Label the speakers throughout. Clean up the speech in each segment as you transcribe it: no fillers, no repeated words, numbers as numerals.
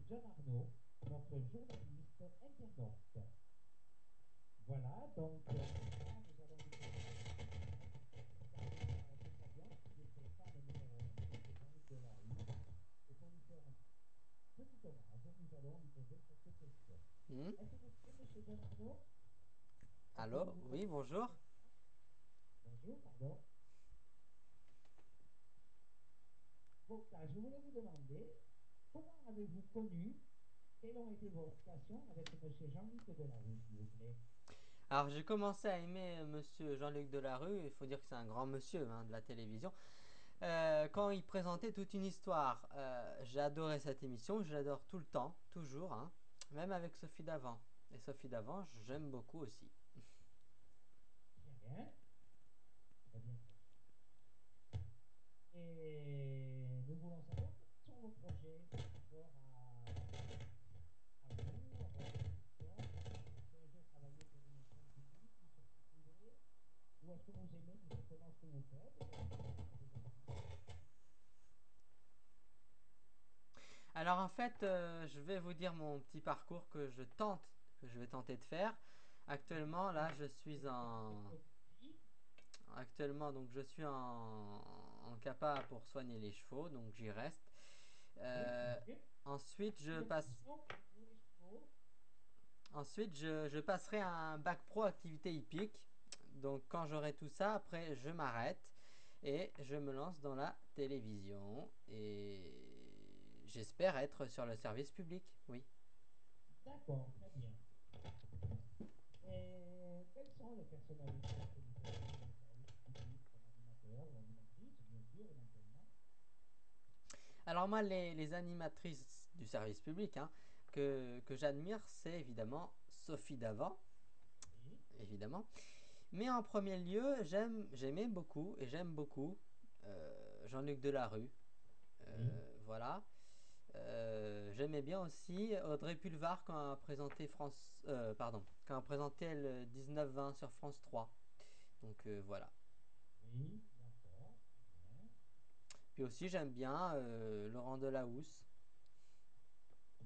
Speaker 1: John Arnaud, notre journaliste internaute. Voilà, donc là, nous allons vous présenter Fabien, qui était fan numéro 1 de Jean-Luc Delarue. Et pour lui faire un petit hommage, nous allons lui poser quelques questions.
Speaker 2: Hmm.
Speaker 1: Est-ce que vous êtes monsieur John Arnaud? Est-ce que vous
Speaker 2: Allô?
Speaker 1: vous
Speaker 2: Oui,
Speaker 1: connaissez?
Speaker 2: bonjour.
Speaker 1: Bonjour, pardon. Bon, là, je voulais vous demander, comment avez-vous connu, quelles ont été vos relations avec monsieur Jean-Luc Delarue, s'il vous plaît?
Speaker 2: Alors, j'ai commencé à aimer monsieur Jean-Luc Delarue. Il faut dire que c'est un grand monsieur de la télévision. Quand il présentait toute une histoire, j'ai adoré cette émission. Je l'adore tout le temps, toujours, hein, même avec Sophie Davant. Et Sophie Davant, j'aime beaucoup aussi.
Speaker 1: Très bien, très bien, très bien. Et nous voulons savoir quels sont vos projets par rapport à vous, à votre émission. Est-ce qu'un jour travailler pour une chaîne publique, une chaîne privée, ou est-ce que vous aimez tout simplement ce que vous faites et vous avez des activités?
Speaker 2: Alors, en fait, je vais vous dire mon petit parcours que je vais tenter de faire.
Speaker 1: Oui,
Speaker 2: Actuellement, là, donc, je suis en CAPA pour soigner les chevaux, donc j'y reste.
Speaker 1: oui, bien
Speaker 2: Euh,
Speaker 1: sûr.
Speaker 2: ensuite, je
Speaker 1: Une
Speaker 2: passe,
Speaker 1: question pour vous les chevaux.
Speaker 2: je passerai à un bac pro activité hippique. Donc, quand j'aurai tout ça, après, je m'arrête et je me lance dans la télévision. Et j'espère être sur le service public, oui.
Speaker 1: D'accord, très bien. Et quelles sont les personnalités que vous avez dans le service public comme animateur ou animatrice, bien sûr, éventuellement?
Speaker 2: Alors, moi, les animatrices du service public que j'admire, c'est évidemment Sophie Davant,
Speaker 1: Oui,
Speaker 2: évidemment. Mais en premier lieu, j'aimais beaucoup et j'aime beaucoup Jean-Luc Delarue.
Speaker 1: oui.
Speaker 2: Voilà. J'aimais bien aussi Audrey Pulvar quand elle a présenté quand elle a présenté le 19-20 sur France 3. Donc voilà.
Speaker 1: Oui, d'accord, très bien.
Speaker 2: Puis aussi j'aime bien Laurent Delahousse.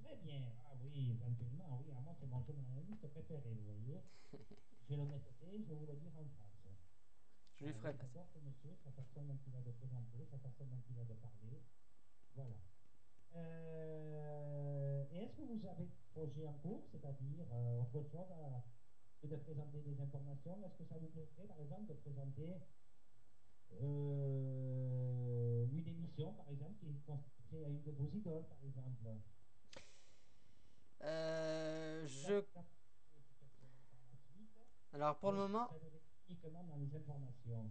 Speaker 1: Très bien. Ah oui, éventuellement, oui. Ah, moi, c'est mon journaliste préféré, vous voyez. Je vais l'honnêteté, je vais vous le dire en face.
Speaker 2: Je lui
Speaker 1: Ah
Speaker 2: ferai
Speaker 1: oui,
Speaker 2: passer.
Speaker 1: j'adore ce monsieur, sa façon dont il a de présenter, sa façon dont il a de parler. Voilà. Et est-ce que vous avez des projets en cours, c'est-à-dire autre chose que de présenter des informations? Est-ce que ça vous plairait, par exemple, de présenter une émission, par exemple, qui est consacrée à une de vos idoles, par exemple? Vous
Speaker 2: Je
Speaker 1: apprendrez tout simplement par la suite,
Speaker 2: alors
Speaker 1: ou est-ce que vous serez uniquement dans les informations?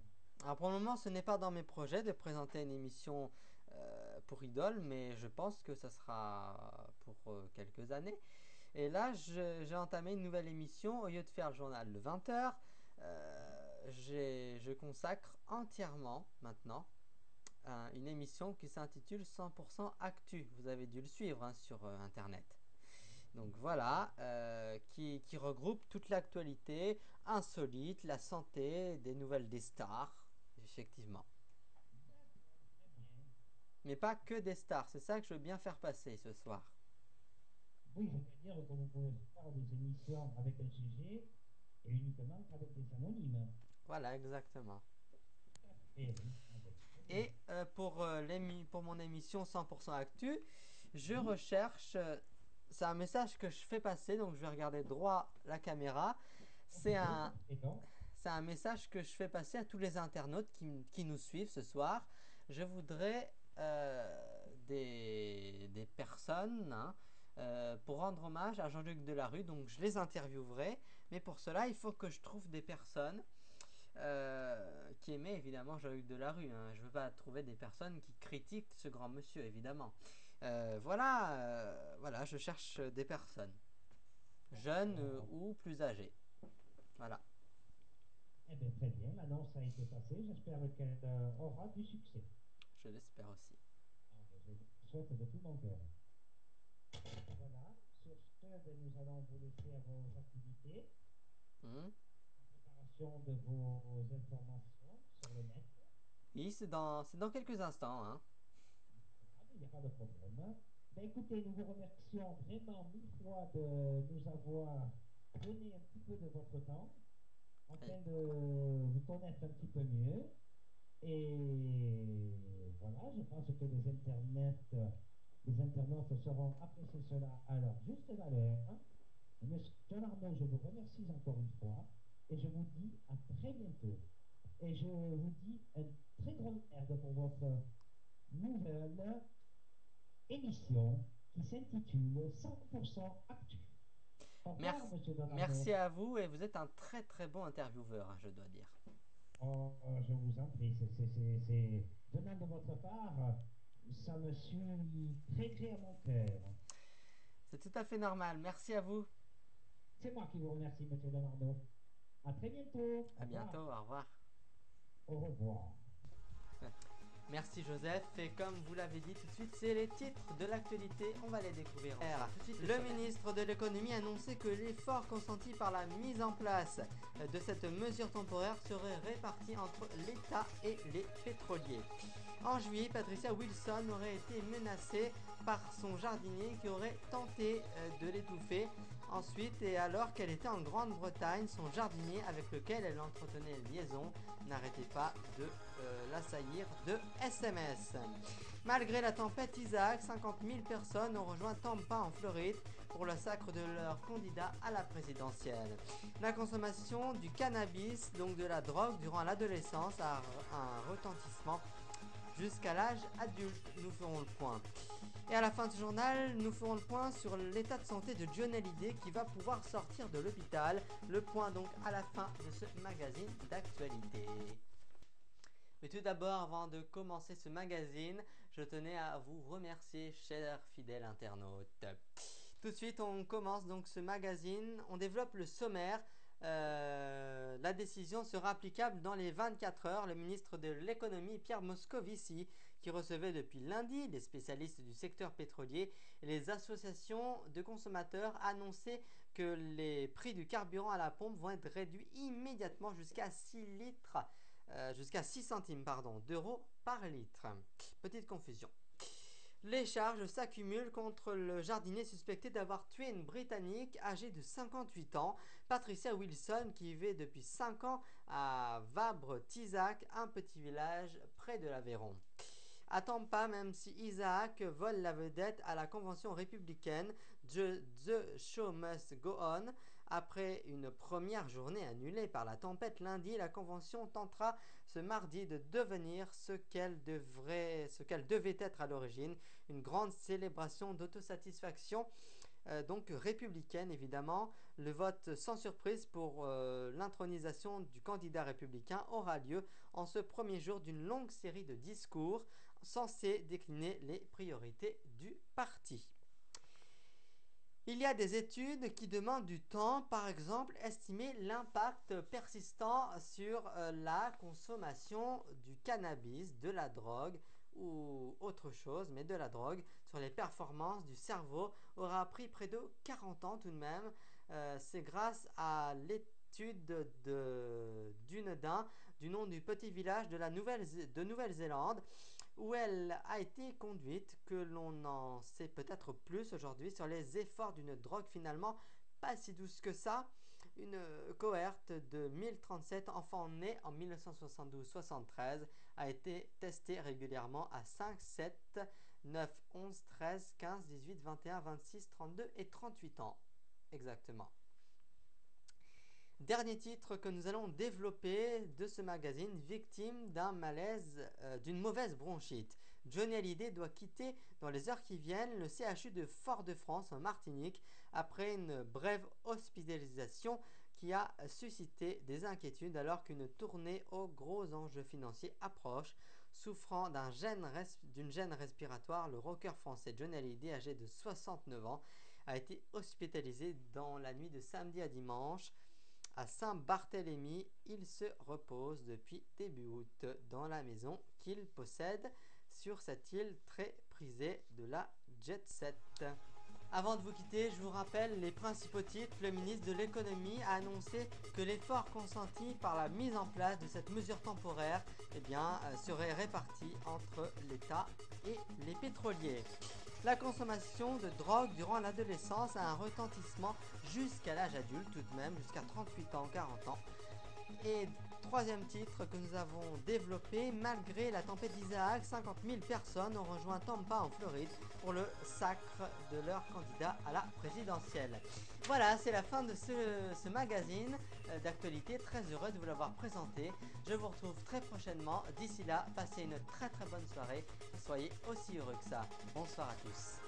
Speaker 2: pour le moment ce n'est pas dans mes projets de présenter une émission pour Idole, mais je pense que ça sera pour quelques années. Et là, j'ai entamé une nouvelle émission. Au lieu de faire le journal de 20 heures,
Speaker 1: Oui,
Speaker 2: je consacre entièrement maintenant une émission qui s'intitule 100% Actu. Vous avez dû le suivre sur Internet.
Speaker 1: oui,
Speaker 2: Donc
Speaker 1: oui, oui.
Speaker 2: voilà, qui regroupe toute l'actualité insolite, la santé, des nouvelles des stars, effectivement.
Speaker 1: D'accord, très bien.
Speaker 2: Mais pas que des stars, c'est ça que je veux bien faire passer ce soir.
Speaker 1: Oui, je veux dire que vous pouvez faire des émissions avec un sujet et uniquement avec des anonymes.
Speaker 2: Voilà, exactement.
Speaker 1: Tout à fait, oui. Ah ben, très bien.
Speaker 2: Et pour mon émission 100% Actu, je
Speaker 1: Oui,
Speaker 2: recherche. C'est un message que je fais passer, donc je vais regarder droit la caméra. C'est
Speaker 1: oui,
Speaker 2: un,
Speaker 1: parfait, donc.
Speaker 2: c'est un message que je fais passer à tous les internautes qui nous suivent ce soir. Je voudrais des personnes pour rendre hommage à Jean-Luc Delarue. Donc je les interviewerai. Mais pour cela, il faut que je trouve des personnes qui aimait évidemment Jean-Luc Delarue. Je ne veux pas trouver des personnes qui critiquent ce grand monsieur, évidemment. Voilà, je cherche des personnes, jeunes
Speaker 1: D'accord.
Speaker 2: ou plus âgées. Voilà,
Speaker 1: Eh bien, très bien. L'annonce a été passée. J'espère qu'elle aura du succès.
Speaker 2: je l'espère aussi.
Speaker 1: Ah ben, je vous le souhaite de tout mon cœur. Voilà. Sur ce, ben, nous allons vous laisser à vos activités,
Speaker 2: Hmm.
Speaker 1: en préparation de vos informations sur le net.
Speaker 2: Oui, c'est dans quelques instants.
Speaker 1: Voilà, il n'y a pas de problème. Ben, écoutez, nous vous remercions vraiment mille fois de nous avoir donné un petit peu de votre temps
Speaker 2: Oui.
Speaker 1: afin de vous connaître un petit peu mieux. Et voilà, je pense que les internautes sauront apprécier cela à leur juste valeur. Monsieur Arnaud, je vous remercie encore une fois et je vous dis à très bientôt. Et je vous dis un très grand merde pour votre nouvelle émission qui s'intitule 100% Actu. Au revoir,
Speaker 2: Merci,
Speaker 1: monsieur Donardo.
Speaker 2: merci à vous et vous êtes un très très bon intervieweur, hein, je dois dire.
Speaker 1: Oh, je vous en prie, venant de votre part, ça me suit très très à mon cœur.
Speaker 2: C'est tout à fait normal. Merci à vous.
Speaker 1: C'est moi qui vous remercie, monsieur Donardo. À très bientôt. Au
Speaker 2: À
Speaker 1: revoir.
Speaker 2: bientôt. Au revoir.
Speaker 1: Au revoir.
Speaker 2: Merci Joseph, et comme vous l'avez dit tout de suite, c'est les titres de l'actualité, on va les découvrir ensemble. Tout de suite, le ministre de l'économie a annoncé que l'effort consenti par la mise en place de cette mesure temporaire serait réparti entre l'État et les pétroliers. En juillet, Patricia Wilson aurait été menacée par son jardinier qui aurait tenté de l'étouffer. Ensuite, et alors qu'elle était en Grande-Bretagne, son jardinier avec lequel elle entretenait liaison n'arrêtait pas de l'assaillir de SMS. Malgré la tempête Isaac, 50 000 personnes ont rejoint Tampa en Floride pour le sacre de leur candidat à la présidentielle. La consommation du cannabis, donc de la drogue, durant l'adolescence a un retentissement jusqu'à l'âge adulte. Nous ferons le point. Et à la fin du journal, nous ferons le point sur l'état de santé de Johnny Hallyday qui va pouvoir sortir de l'hôpital. Le point donc à la fin de ce magazine d'actualité. Mais tout d'abord, avant de commencer ce magazine, je tenais à vous remercier, chers fidèles internautes. Tout de suite, on commence donc ce magazine. On développe le sommaire. La décision sera applicable dans les 24 heures. Le ministre de l'économie, Pierre Moscovici, qui recevait depuis lundi les spécialistes du secteur pétrolier et les associations de consommateurs, a annoncé que les prix du carburant à la pompe vont être réduits immédiatement jusqu'à 6 centimes d'euros par litre. Petite confusion. Les charges s'accumulent contre le jardinier suspecté d'avoir tué une Britannique âgée de 58 ans, Patricia Wilson, qui vivait depuis 5 ans à Vabre-Tizac, un petit village près de l'Aveyron. À Tampa, même si Isaac vole la vedette à la convention républicaine The Show Must Go On, après une première journée annulée par la tempête lundi, la convention tentera ce mardi de devenir ce qu'elle devait être à l'origine, une grande célébration d'autosatisfaction, donc républicaine évidemment. Le vote sans surprise pour l'intronisation du candidat républicain aura lieu en ce premier jour d'une longue série de discours censés décliner les priorités du parti. Il y a des études qui demandent du temps, par exemple, estimer l'impact persistant sur la consommation du cannabis, de la drogue ou autre chose, mais de la drogue, sur les performances du cerveau, aura pris près de 40 ans tout de même. C'est grâce à l'étude d'Unedin, du nom du petit village de Nouvelle-Zélande, où elle a été conduite, que l'on en sait peut-être plus aujourd'hui sur les efforts d'une drogue finalement pas si douce que ça. Une cohorte de 1037 enfants nés en 1972-73 a été testée régulièrement à 5, 7, 9, 11, 13, 15, 18, 21, 26, 32 et 38 ans exactement. Dernier titre que nous allons développer de ce magazine, victime d'un malaise, d'une mauvaise bronchite. Johnny Hallyday doit quitter dans les heures qui viennent le CHU de Fort-de-France en Martinique après une brève hospitalisation qui a suscité des inquiétudes alors qu'une tournée aux gros enjeux financiers approche. Souffrant d'une gêne respiratoire, le rocker français Johnny Hallyday, âgé de 69 ans, a été hospitalisé dans la nuit de samedi à dimanche à Saint-Barthélemy. Il se repose depuis début août dans la maison qu'il possède sur cette île très prisée de la jet set. Avant de vous quitter, je vous rappelle les principaux titres. Le ministre de l'économie a annoncé que l'effort consenti par la mise en place de cette mesure temporaire serait réparti entre l'État et les pétroliers. La consommation de drogue durant l'adolescence a un retentissement jusqu'à l'âge adulte, tout de même, jusqu'à 38 ans, 40 ans. Et troisième titre que nous avons développé, malgré la tempête d'Isaac, 50 000 personnes ont rejoint Tampa en Floride pour le sacre de leur candidat à la présidentielle. Voilà, c'est la fin de ce magazine d'actualité. Très heureux de vous l'avoir présenté. Je vous retrouve très prochainement. D'ici là, passez une très très bonne soirée et soyez aussi heureux que ça. Bonsoir à tous.